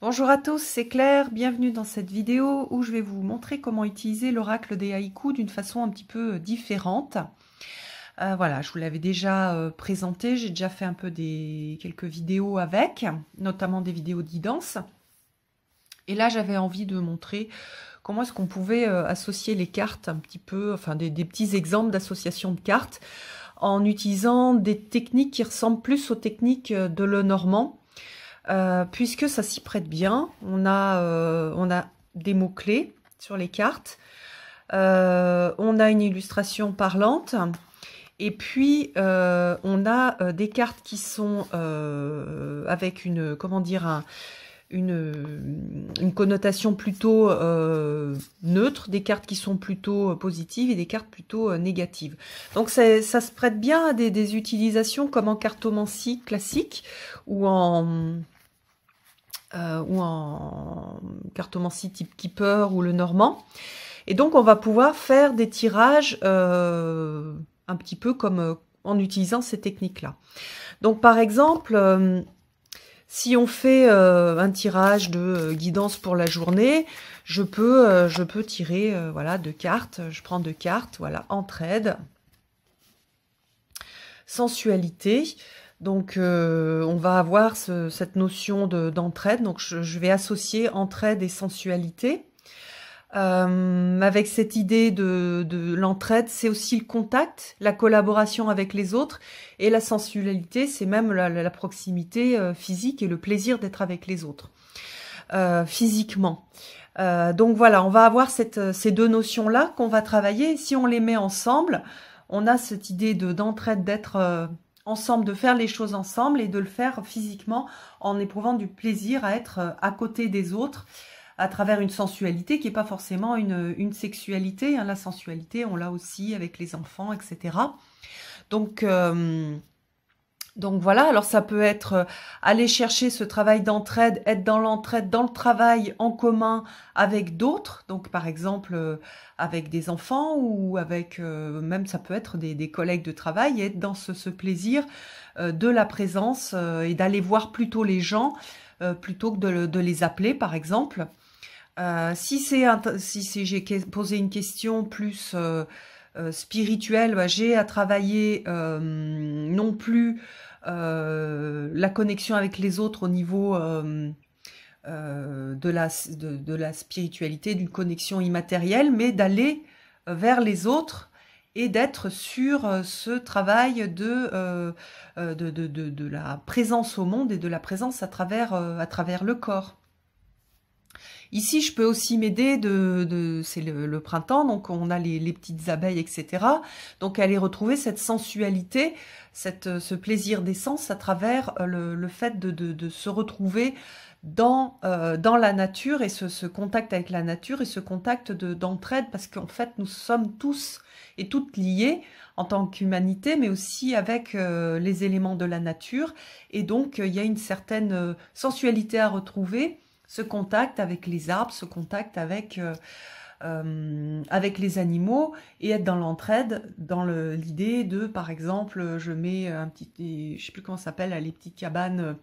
Bonjour à tous, c'est Claire, bienvenue dans cette vidéo où je vais vous montrer comment utiliser l'oracle des haïkus d'une façon un petit peu différente. Voilà, je vous l'avais déjà présenté, j'ai déjà fait un peu quelques vidéos avec, notamment des vidéos d'e-danse. Et là, j'avais envie de montrer comment est-ce qu'on pouvait associer les cartes un petit peu, enfin des petits exemples d'association de cartes en utilisant des techniques qui ressemblent plus aux techniques de Lenormand. Puisque ça s'y prête bien. On a des mots-clés sur les cartes. On a une illustration parlante. Et puis, on a des cartes qui sont avec une connotation plutôt neutre, des cartes qui sont plutôt positives et des cartes plutôt négatives. Donc ça se prête bien à des utilisations comme en cartomancie classique ou en cartomancie type Keeper ou le Normand. Et donc, on va pouvoir faire des tirages un petit peu comme en utilisant ces techniques-là. Donc, par exemple, si on fait un tirage de guidance pour la journée, je peux tirer voilà, 2 cartes. Je prends 2 cartes, voilà, entraide, sensualité. Donc, on va avoir cette notion d'entraide. Donc, je vais associer entraide et sensualité. Avec cette idée de l'entraide, c'est aussi le contact, la collaboration avec les autres. Et la sensualité, c'est même la proximité physique et le plaisir d'être avec les autres, physiquement. Donc voilà, on va avoir ces deux notions-là qu'on va travailler. Si on les met ensemble, on a cette idée d'entraide, d'être ensemble, de faire les choses ensemble et de le faire physiquement en éprouvant du plaisir à être à côté des autres à travers une sensualité qui n'est pas forcément une sexualité. Hein. La sensualité, on l'a aussi avec les enfants, etc. Donc voilà, alors ça peut être aller chercher ce travail d'entraide, être dans l'entraide, dans le travail en commun avec d'autres, donc par exemple avec des enfants ou avec, même ça peut être des collègues de travail, et être dans ce plaisir de la présence et d'aller voir plutôt les gens plutôt que de les appeler par exemple. Si j'ai posé une question plus spirituelle, bah, j'ai à travailler non plus la connexion avec les autres au niveau de la spiritualité, d'une connexion immatérielle, mais d'aller vers les autres et d'être sur ce travail de la présence au monde et de la présence à travers le corps. Ici, je peux aussi m'aider c'est le printemps, donc on a les petites abeilles, etc. Donc aller retrouver cette sensualité, ce plaisir d'essence à travers le fait de se retrouver dans la nature et ce contact avec la nature et ce contact d'entraide, parce qu'en fait, nous sommes tous et toutes liés en tant qu'humanité, mais aussi avec les éléments de la nature. Et donc, il y a une certaine sensualité à retrouver, ce contact avec les arbres, ce contact avec les animaux, et être dans l'entraide, dans l'idée de, par exemple, je mets un petit, je sais plus comment ça s'appelle, les petites cabanes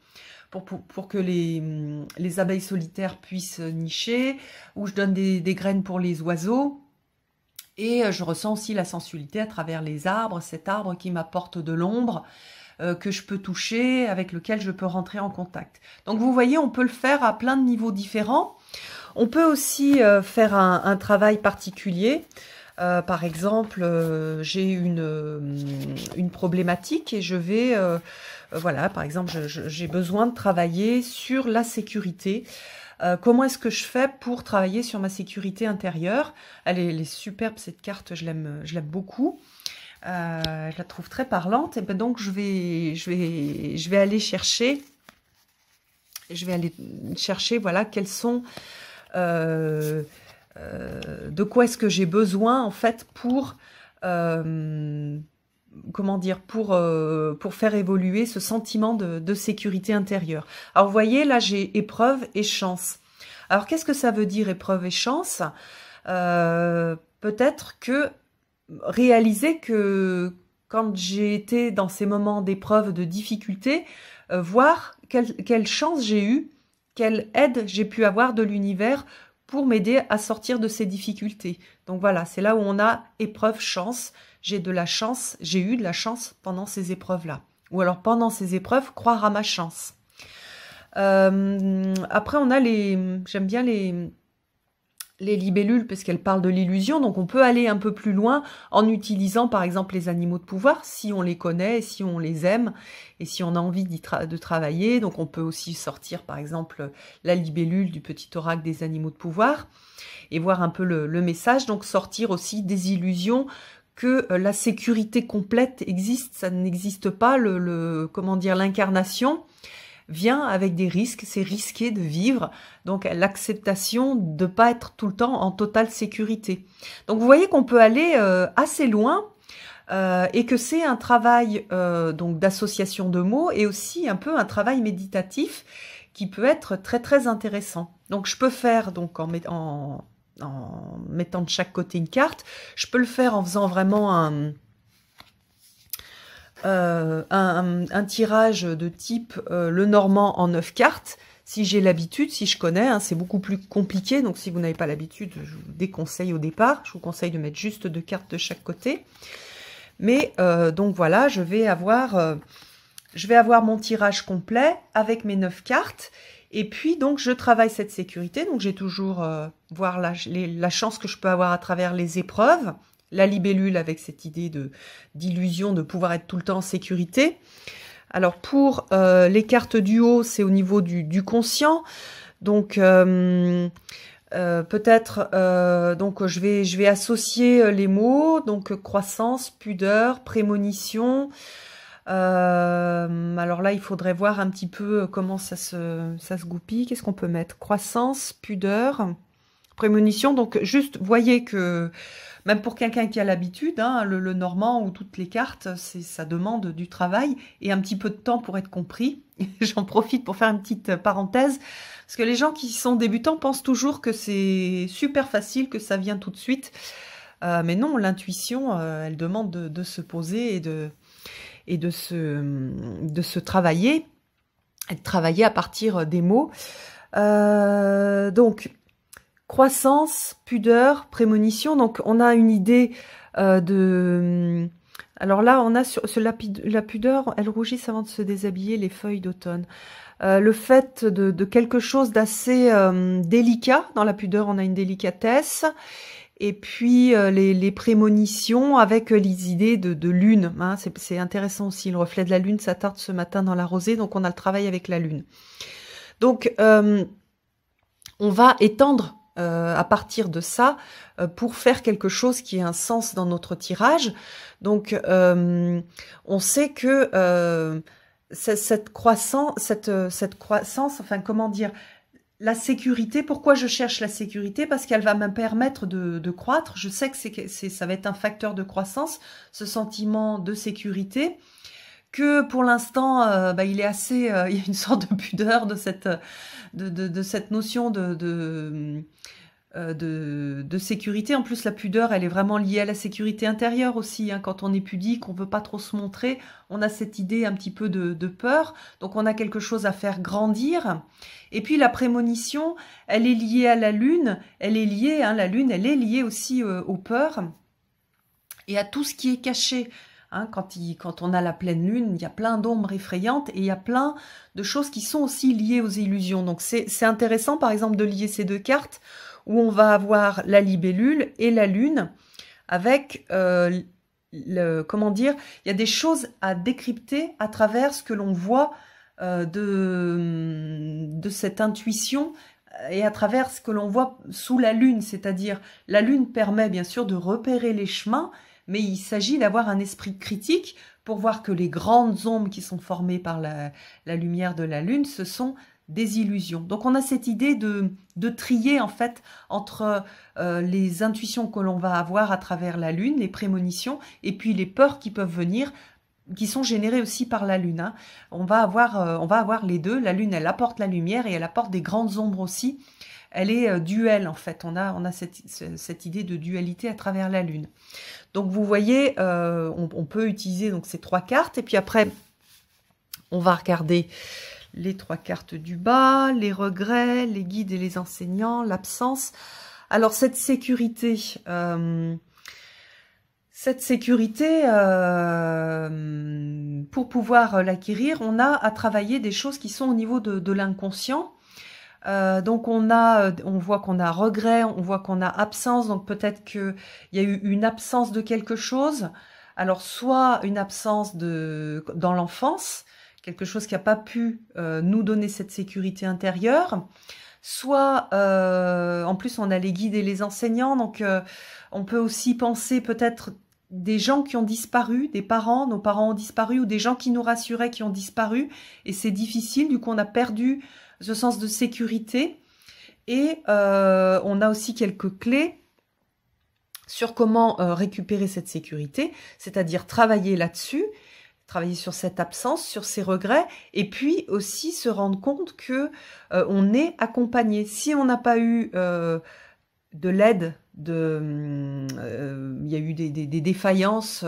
pour que les abeilles solitaires puissent nicher, ou je donne des graines pour les oiseaux. Et je ressens aussi la sensualité à travers les arbres, cet arbre qui m'apporte de l'ombre, que je peux toucher, avec lequel je peux rentrer en contact. Donc vous voyez, on peut le faire à plein de niveaux différents. On peut aussi faire un travail particulier. Par exemple, j'ai une problématique et je vais, voilà, par exemple, j'ai besoin de travailler sur la sécurité. Comment est-ce que je fais pour travailler sur ma sécurité intérieure? Elle est superbe, cette carte, je l'aime beaucoup. Je la trouve très parlante. Et ben donc je vais aller chercher. Voilà, quels sont de quoi est-ce que j'ai besoin en fait pour comment dire, pour faire évoluer ce sentiment de sécurité intérieure. Alors vous voyez, là j'ai épreuve et chance. Alors qu'est-ce que ça veut dire épreuve et chance? Peut-être que réaliser que quand j'ai été dans ces moments d'épreuve, de difficulté, voir quelle chance j'ai eue quelle aide j'ai pu avoir de l'univers pour m'aider à sortir de ces difficultés. Donc voilà, c'est là où on a épreuve, chance. J'ai de la chance, j'ai eu de la chance pendant ces épreuves-là. Ou alors pendant ces épreuves, croire à ma chance. Après, on a j'aime bien les libellules parce qu'elles parlent de l'illusion. Donc on peut aller un peu plus loin en utilisant par exemple les animaux de pouvoir, si on les connaît, si on les aime et si on a envie de travailler. Donc on peut aussi sortir par exemple la libellule du petit oracle des animaux de pouvoir et voir un peu le message. Donc sortir aussi des illusions que la sécurité complète existe, ça n'existe pas. Comment dire, l'incarnation vient avec des risques, c'est risqué de vivre, donc l'acceptation de ne pas être tout le temps en totale sécurité. Donc vous voyez qu'on peut aller assez loin et que c'est un travail donc d'association de mots et aussi un peu un travail méditatif qui peut être très très intéressant. Donc je peux faire donc en mettant de chaque côté une carte, je peux le faire en faisant vraiment un tirage de type le normand en 9 cartes, si j'ai l'habitude, si je connais, hein, c'est beaucoup plus compliqué, donc si vous n'avez pas l'habitude, je vous déconseille au départ, je vous conseille de mettre juste 2 cartes de chaque côté. Mais donc voilà, je vais avoir mon tirage complet avec mes 9 cartes, et puis donc je travaille cette sécurité, donc j'ai toujours voir la chance que je peux avoir à travers les épreuves, la libellule avec cette idée d'illusion de pouvoir être tout le temps en sécurité. Alors pour les cartes du haut, c'est au niveau du conscient. Donc peut-être donc je vais associer les mots, donc croissance, pudeur, prémonition. Alors là, il faudrait voir un petit peu comment ça se goupille. Qu'est-ce qu'on peut mettre? Croissance, pudeur, prémonition. Donc juste voyez que même pour quelqu'un qui a l'habitude, hein, le normand ou toutes les cartes, ça demande du travail et un petit peu de temps pour être compris. J'en profite pour faire une petite parenthèse, parce que les gens qui sont débutants pensent toujours que c'est super facile, que ça vient tout de suite. Mais non, l'intuition, elle demande de se poser et de se travailler, et de travailler à partir des mots. Donc, croissance, pudeur, prémonition. Donc, on a une idée de... Alors là, on a sur la pudeur, elles rougissent avant de se déshabiller, les feuilles d'automne. Le fait de quelque chose d'assez délicat. Dans la pudeur, on a une délicatesse. Et puis, les prémonitions avec les idées de lune. Hein, c'est intéressant aussi. Le reflet de la lune, ça tarde ce matin dans la rosée. Donc, on a le travail avec la lune. Donc, on va étendre à partir de ça pour faire quelque chose qui ait un sens dans notre tirage. Donc on sait que cette croissance, enfin comment dire, la sécurité, pourquoi je cherche la sécurité? Parce qu'elle va me permettre de croître. Je sais que ça va être un facteur de croissance, ce sentiment de sécurité, que pour l'instant, il est assez, il y a une sorte de pudeur de cette notion de sécurité. En plus, la pudeur, elle est vraiment liée à la sécurité intérieure aussi. Hein. Quand on est pudique, on veut pas trop se montrer. On a cette idée un petit peu de peur. Donc, on a quelque chose à faire grandir. Et puis, la prémonition, elle est liée à la lune. Elle est liée, hein, la lune, elle est liée aussi aux peurs et à tout ce qui est caché. Hein, quand on a la pleine lune, il y a plein d'ombres effrayantes et il y a plein de choses qui sont aussi liées aux illusions. Donc c'est intéressant par exemple de lier ces 2 cartes où on va avoir la libellule et la lune avec, comment dire, il y a des choses à décrypter à travers ce que l'on voit de cette intuition et à travers ce que l'on voit sous la lune. C'est-à-dire la lune permet bien sûr de repérer les chemins, mais il s'agit d'avoir un esprit critique pour voir que les grandes ombres qui sont formées par la lumière de la lune, ce sont des illusions. Donc on a cette idée de trier en fait entre les intuitions que l'on va avoir à travers la lune, les prémonitions, et puis les peurs qui peuvent venir, qui sont générées aussi par la lune. Hein. On va avoir les deux. La lune, elle apporte la lumière et elle apporte des grandes ombres aussi. Elle est duelle en fait. On a cette idée de dualité à travers la lune. Donc vous voyez, on peut utiliser donc ces 3 cartes et puis après on va regarder les 3 cartes du bas, les regrets, les guides et les enseignants, l'absence. Alors cette sécurité, pour pouvoir l'acquérir, on a à travailler des choses qui sont au niveau de l'inconscient. Donc on voit qu'on a regret, on voit qu'on a absence, donc peut-être qu'il y a eu une absence de quelque chose. Alors soit une absence dans l'enfance, quelque chose qui n'a pas pu nous donner cette sécurité intérieure, soit en plus on a les guides et les enseignants, donc on peut aussi penser peut-être des gens qui ont disparu, des parents, nos parents ont disparu, ou des gens qui nous rassuraient qui ont disparu, et c'est difficile, du coup on a perdu ce sens de sécurité. Et on a aussi quelques clés sur comment récupérer cette sécurité, c'est-à-dire travailler là-dessus, travailler sur cette absence, sur ces regrets, et puis aussi se rendre compte que on est accompagné. Si on n'a pas eu de l'aide, il y a eu des défaillances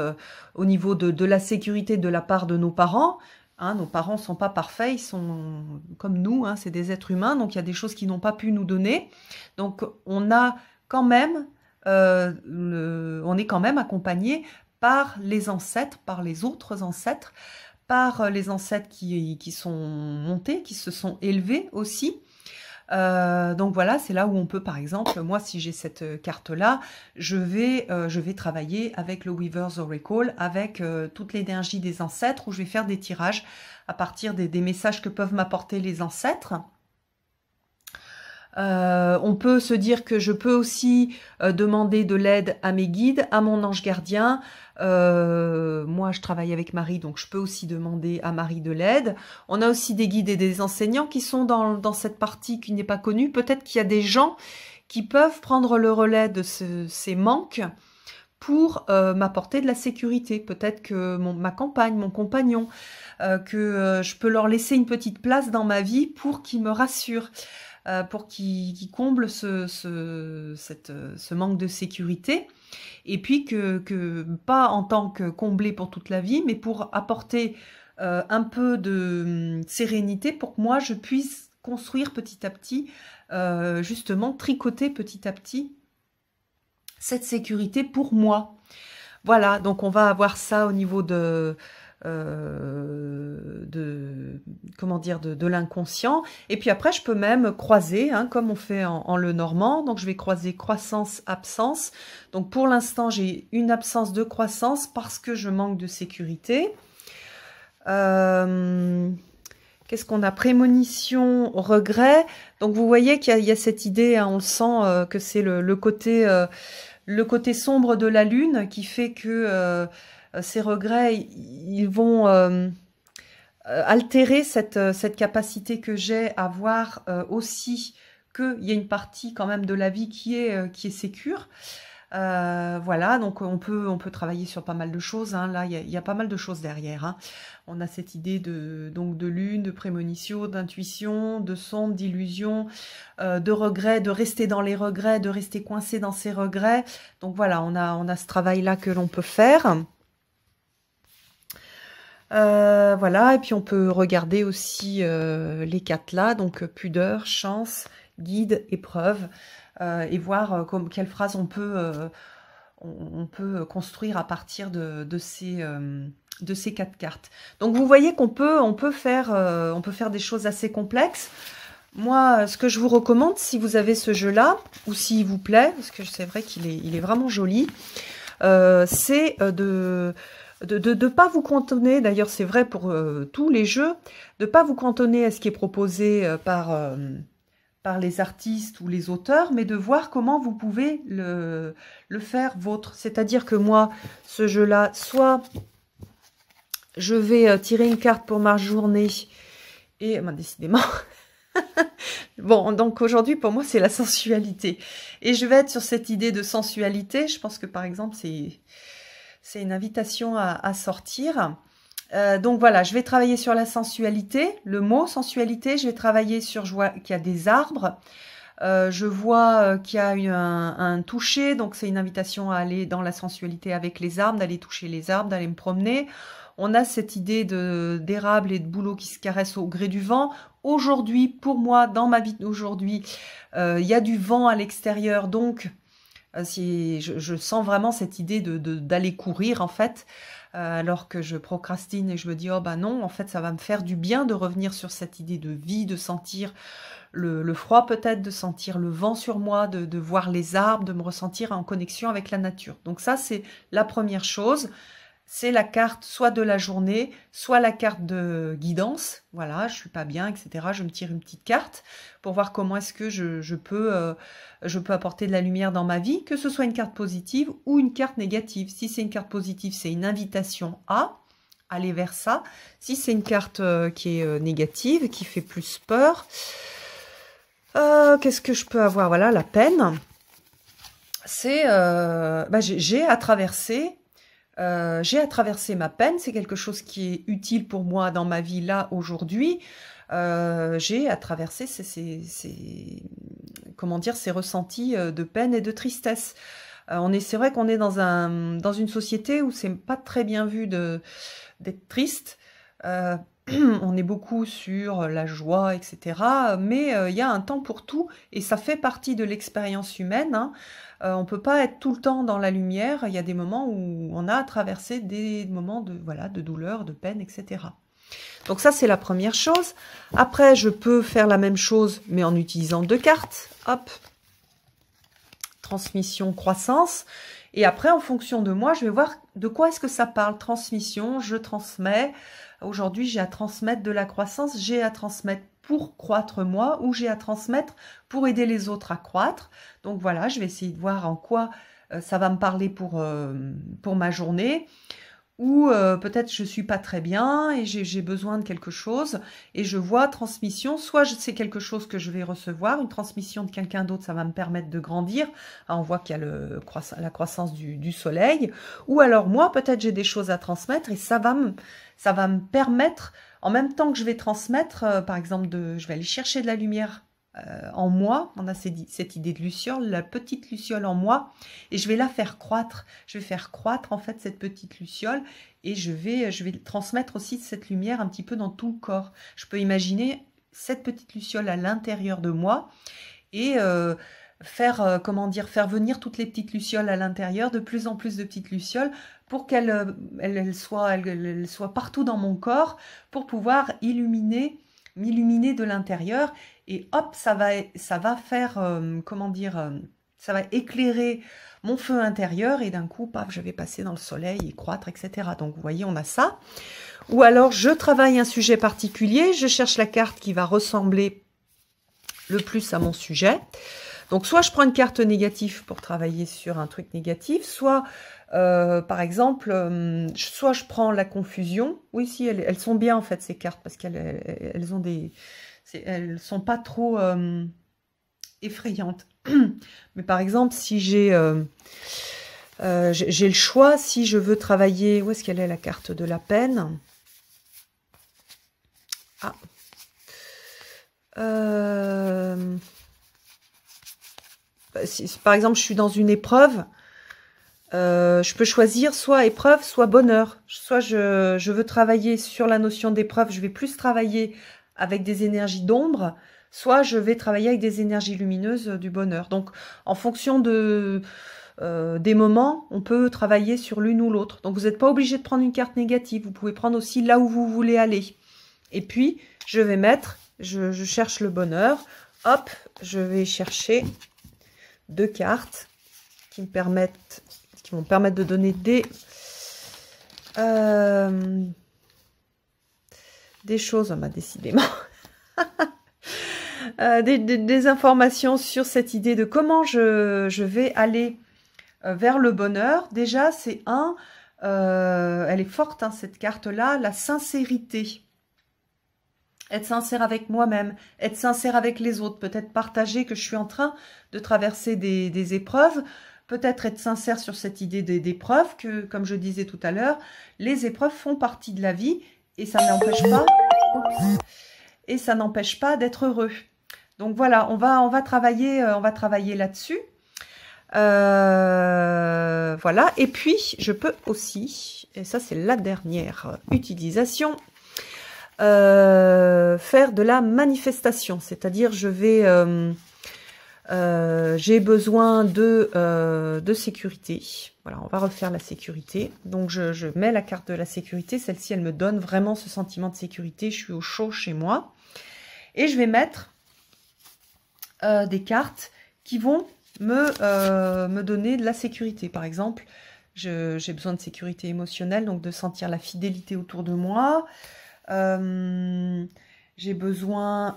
au niveau de la sécurité de la part de nos parents. Hein, nos parents ne sont pas parfaits, ils sont comme nous, hein, c'est des êtres humains, donc il y a des choses qu'ils n'ont pas pu nous donner. Donc on a quand même, on est quand même accompagné par les ancêtres, par les autres ancêtres, par les ancêtres qui sont montés, qui se sont élevés aussi. Donc voilà, c'est là où on peut, par exemple, moi si j'ai cette carte-là, je vais travailler avec le Weaver's Oracle, avec toute l'énergie des ancêtres, où je vais faire des tirages à partir des messages que peuvent m'apporter les ancêtres. On peut se dire que je peux aussi demander de l'aide à mes guides, à mon ange gardien. Moi, je travaille avec Marie, donc je peux aussi demander à Marie de l'aide. On a aussi des guides et des enseignants qui sont dans cette partie qui n'est pas connue. Peut-être qu'il y a des gens qui peuvent prendre le relais de ces manques pour m'apporter de la sécurité. Peut-être que ma compagne, mon compagnon, que je peux leur laisser une petite place dans ma vie pour qu'ils me rassurent. Pour qu'ils comblent ce manque de sécurité, et puis que pas en tant que comblé pour toute la vie, mais pour apporter un peu de sérénité pour que moi je puisse construire petit à petit, justement tricoter petit à petit cette sécurité pour moi. Voilà, donc on va avoir ça au niveau de comment dire, de l'inconscient. Et puis après, je peux même croiser, hein, comme on fait en le normand. Donc, je vais croiser croissance, absence. Donc, pour l'instant, j'ai une absence de croissance parce que je manque de sécurité. Qu'est-ce qu'on a? Prémonition, regret. Donc, vous voyez qu'il y a cette idée, hein, on le sent, que c'est le côté sombre de la lune qui fait que ces regrets, ils vont altérer cette capacité que j'ai à voir aussi qu'il y a une partie quand même de la vie qui est sécure. Voilà, donc on peut travailler sur pas mal de choses. Hein. Là, il y a pas mal de choses derrière. Hein. On a cette idée de lune, de prémonition, d'intuition, de sonde, d'illusion, de regret, de rester dans les regrets, de rester coincé dans ces regrets. Donc voilà, on a ce travail-là que l'on peut faire. Voilà, et puis on peut regarder aussi les 4 là, donc pudeur, chance, guide, épreuve, et voir quelle phrase on peut construire à partir de ces 4 cartes. Donc vous voyez qu'on peut faire des choses assez complexes. Moi, ce que je vous recommande, si vous avez ce jeu-là, ou s'il vous plaît, parce que c'est vrai qu'il est vraiment joli, c'est de ne pas vous cantonner, d'ailleurs c'est vrai pour tous les jeux, de ne pas vous cantonner à ce qui est proposé par les artistes ou les auteurs, mais de voir comment vous pouvez le faire vôtre. C'est-à-dire que moi, ce jeu-là, soit je vais tirer une carte pour ma journée, et décidément... Bon, donc aujourd'hui, pour moi, c'est la sensualité. Et je vais être sur cette idée de sensualité. Je pense que, par exemple, c'est une invitation à sortir. Donc voilà, je vais travailler sur la sensualité, le mot sensualité. Je vais travailler sur, je vois qu'il y a des arbres. Je vois qu'il y a un toucher. Donc c'est une invitation à aller dans la sensualité avec les arbres, d'aller toucher les arbres, d'aller me promener. on a cette idée d'érable et de bouleau qui se caressent au gré du vent. Aujourd'hui, pour moi, dans ma vie d'aujourd'hui, il y a du vent à l'extérieur, donc je sens vraiment cette idée d'aller courir en fait, alors que je procrastine et je me dis oh bah non, en fait ça va me faire du bien de revenir sur cette idée de vie, de sentir le froid peut-être, de sentir le vent sur moi, de voir les arbres, de me ressentir en connexion avec la nature. Donc ça c'est la première chose. C'est la carte soit de la journée, soit la carte de guidance. Voilà, je suis pas bien, etc. Je me tire une petite carte pour voir comment est-ce que je peux apporter de la lumière dans ma vie, que ce soit une carte positive ou une carte négative. Si c'est une carte positive, c'est une invitation à aller vers ça. Si c'est une carte qui est négative, qui fait plus peur, qu'est-ce que je peux avoir? Voilà, la peine. C'est j'ai à traverser. J'ai à traverser ma peine, c'est quelque chose qui est utile pour moi dans ma vie là aujourd'hui. J'ai à traverser comment dire, ces ressentis de peine et de tristesse. C'est vrai qu'on est dans une société où c'est pas très bien vu d'être triste. On est beaucoup sur la joie, etc. Mais il y a un temps pour tout et ça fait partie de l'expérience humaine, hein. On ne peut pas être tout le temps dans la lumière. Il y a des moments où on a à traverser des moments de douleur, de peine, etc. Donc ça, c'est la première chose. Après, je peux faire la même chose, mais en utilisant 2 cartes. Hop, transmission, croissance. Et après, en fonction de moi, je vais voir de quoi est-ce que ça parle. Transmission, je transmets. Aujourd'hui, j'ai à transmettre de la croissance, j'ai à transmettre pour croître moi, ou j'ai à transmettre pour aider les autres à croître. Donc voilà, je vais essayer de voir en quoi ça va me parler pour ma journée. Ou peut-être je suis pas très bien et j'ai besoin de quelque chose et je vois transmission, soit c'est quelque chose que je vais recevoir, une transmission de quelqu'un d'autre, ça va me permettre de grandir. Ah, on voit qu'il y a la croissance du soleil, ou alors moi peut-être j'ai des choses à transmettre et ça va me permettre, en même temps que je vais transmettre, par exemple, je vais aller chercher de la lumière en moi, on a cette idée de luciole, la petite luciole en moi, et je vais la faire croître. Je vais faire croître en fait cette petite luciole et je vais transmettre aussi cette lumière un petit peu dans tout le corps. Je peux imaginer cette petite luciole à l'intérieur de moi et faire venir toutes les petites lucioles à l'intérieur, de plus en plus de petites lucioles, pour qu'elles soient partout dans mon corps, pour pouvoir m'illuminer de l'intérieur. Et hop, ça va faire, ça va éclairer mon feu intérieur et d'un coup, paf, je vais passer dans le soleil et croître, etc. Donc, vous voyez, on a ça. Ou alors, je travaille un sujet particulier, je cherche la carte qui va ressembler le plus à mon sujet. Donc, soit je prends une carte négative pour travailler sur un truc négatif, soit, par exemple, soit je prends la confusion. Oui, si, elles sont bien, en fait, ces cartes, parce qu'elles ont des... Elles sont pas trop effrayantes. Mais par exemple, si j'ai le choix, si je veux travailler... Où est-ce qu'elle est, la carte de la peine? Ah. Si, par exemple, je suis dans une épreuve, je peux choisir soit épreuve, soit bonheur. Soit je veux travailler sur la notion d'épreuve, je vais plus travailler avec des énergies d'ombre, soit je vais travailler avec des énergies lumineuses du bonheur. Donc, en fonction des moments, on peut travailler sur l'une ou l'autre. Donc, vous n'êtes pas obligé de prendre une carte négative. Vous pouvez prendre aussi là où vous voulez aller. Et puis, je vais mettre, je cherche le bonheur. Hop, je vais chercher 2 cartes qui vont permettre de donner des choses, bah, décidément, des informations sur cette idée de comment je vais aller vers le bonheur. Déjà, c'est elle est forte, hein, cette carte-là, la sincérité. Être sincère avec moi-même, être sincère avec les autres, peut-être partager que je suis en train de traverser des épreuves, peut-être être sincère sur cette idée d'épreuves, que, comme je disais tout à l'heure, les épreuves font partie de la vie et ça n'empêche pas d'être heureux. Donc voilà, on va travailler là-dessus. Voilà, et puis je peux aussi, et ça c'est la dernière utilisation, faire de la manifestation, c'est-à-dire je vais, j'ai besoin de sécurité. Voilà, on va refaire la sécurité. Donc je mets la carte de la sécurité, celle-ci elle me donne vraiment ce sentiment de sécurité, je suis au chaud chez moi. Et je vais mettre des cartes qui vont me donner de la sécurité. Par exemple, j'ai besoin de sécurité émotionnelle, donc de sentir la fidélité autour de moi. J'ai besoin...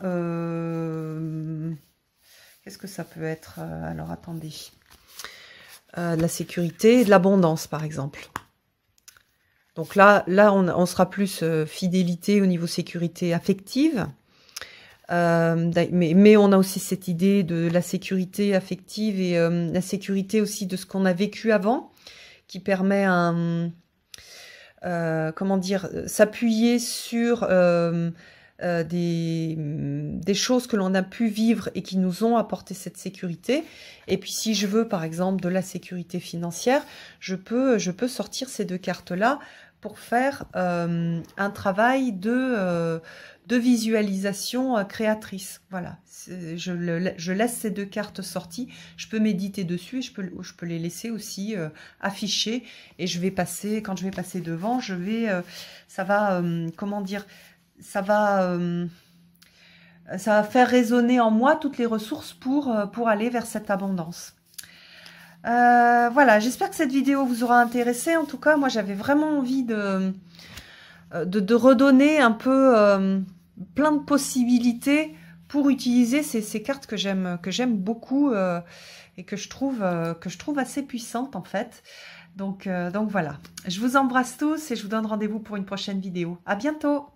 qu'est-ce que ça peut être? Alors, attendez. De la sécurité et de l'abondance, par exemple. Donc là on sera plus fidélité au niveau sécurité affective. Mais on a aussi cette idée de la sécurité affective et la sécurité aussi de ce qu'on a vécu avant, qui permet comment dire, s'appuyer sur des choses que l'on a pu vivre et qui nous ont apporté cette sécurité. Et puis si je veux par exemple de la sécurité financière, je peux sortir ces deux cartes-là pour faire un travail de visualisation créatrice. Voilà, je laisse ces deux cartes sorties, je peux méditer dessus, et je peux les laisser aussi afficher, et je vais passer, quand je vais passer devant, ça va, comment dire, ça va faire résonner en moi toutes les ressources pour aller vers cette abondance. Voilà, j'espère que cette vidéo vous aura intéressé. En tout cas, moi j'avais vraiment envie de redonner un peu plein de possibilités pour utiliser ces cartes que j'aime beaucoup et que je trouve assez puissantes en fait. Donc voilà, je vous embrasse tous et je vous donne rendez-vous pour une prochaine vidéo. À bientôt!